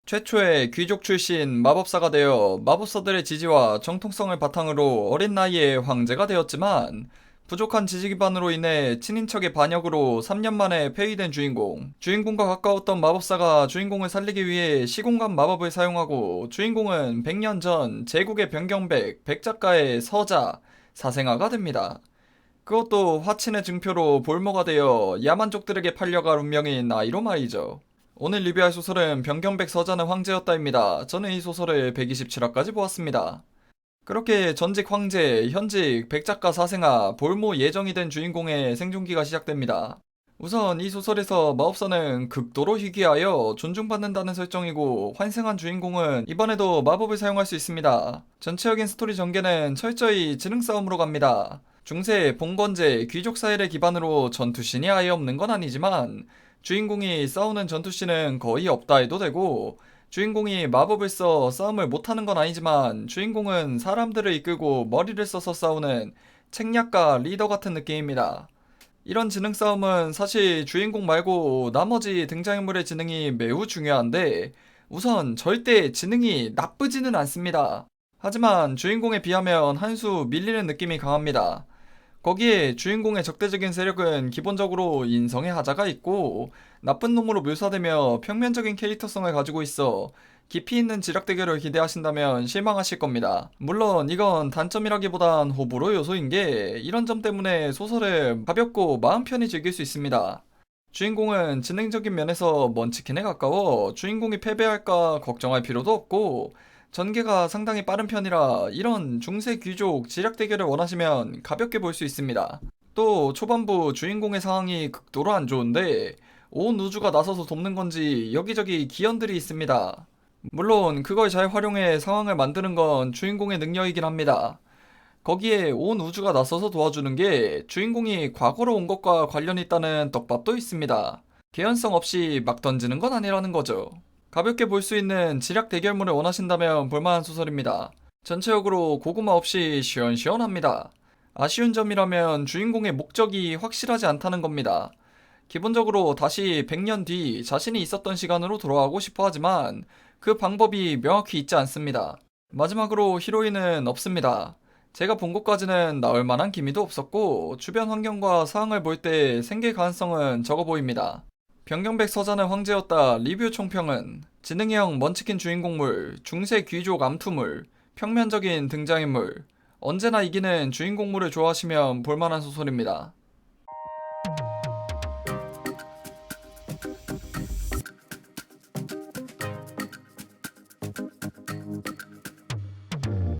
최초의 귀족 출신 마법사가 되어 마법사들의 지지와 정통성을 바탕으로 어린 나이에 황제가 되었지만 부족한 지지 기반으로 인해 친인척의 반역으로 3년 만에 폐위된 주인공. 주인공과 가까웠던 마법사가 주인공을 살리기 위해 시공간 마법을 사용하고 주인공은 100년 전 제국의 변경백, 백작가의 서자, 사생아가 됩니다. 그것도 화친의 증표로 볼모가 되어 야만족들에게 팔려갈 운명인 아이로 말이죠. 오늘 리뷰할 소설은 변경백 서자는 황제였다입니다. 저는 이 소설을 127화까지 보았습니다. 그렇게 전직 황제, 현직 백작가 사생아, 볼모 예정이 된 주인공의 생존기가 시작됩니다. 우선 이 소설에서 마법사는 극도로 희귀하여 존중받는다는 설정이고 환생한 주인공은 이번에도 마법을 사용할 수 있습니다. 전체적인 스토리 전개는 철저히 지능 싸움으로 갑니다. 중세, 봉건제, 귀족 사회를 기반으로 전투씬이 아예 없는 건 아니지만 주인공이 싸우는 전투씬은 거의 없다 해도 되고 주인공이 마법을 써 싸움을 못하는 건 아니지만 주인공은 사람들을 이끌고 머리를 써서 싸우는 책략가 리더 같은 느낌입니다. 이런 지능 싸움은 사실 주인공 말고 나머지 등장인물의 지능이 매우 중요한데 우선 절대 지능이 나쁘지는 않습니다. 하지만 주인공에 비하면 한 수 밀리는 느낌이 강합니다. 거기에 주인공의 적대적인 세력은 기본적으로 인성의 하자가 있고 나쁜 놈으로 묘사되며 평면적인 캐릭터성을 가지고 있어 깊이 있는 지략 대결을 기대하신다면 실망하실 겁니다. 물론 이건 단점이라기보단 호불호 요소인 게 이런 점 때문에 소설을 가볍고 마음 편히 즐길 수 있습니다. 주인공은 지능적인 면에서 먼치킨에 가까워 주인공이 패배할까 걱정할 필요도 없고 전개가 상당히 빠른 편이라 이런 중세 귀족 지략 대결을 원하시면 가볍게 볼 수 있습니다. 또 초반부 주인공의 상황이 극도로 안 좋은데 온 우주가 나서서 돕는 건지 여기저기 기연들이 있습니다. 물론 그걸 잘 활용해 상황을 만드는 건 주인공의 능력이긴 합니다. 거기에 온 우주가 나서서 도와주는 게 주인공이 과거로 온 것과 관련이 있다는 떡밥도 있습니다. 개연성 없이 막 던지는 건 아니라는 거죠. 가볍게 볼 수 있는 지략 대결물을 원하신다면 볼만한 소설입니다. 전체적으로 고구마 없이 시원시원합니다. 아쉬운 점이라면 주인공의 목적이 확실하지 않다는 겁니다. 기본적으로 다시 100년 뒤 자신이 있었던 시간으로 돌아가고 싶어 하지만 그 방법이 명확히 있지 않습니다. 마지막으로 히로인은 없습니다. 제가 본 곳까지는 나올 만한 기미도 없었고 주변 환경과 상황을 볼 때 생길 가능성은 적어 보입니다. 변경백 서자는 황제였다 리뷰 총평은 지능형 먼치킨 주인공물, 중세 귀족 암투물, 평면적인 등장인물, 언제나 이기는 주인공물을 좋아하시면 볼만한 소설입니다.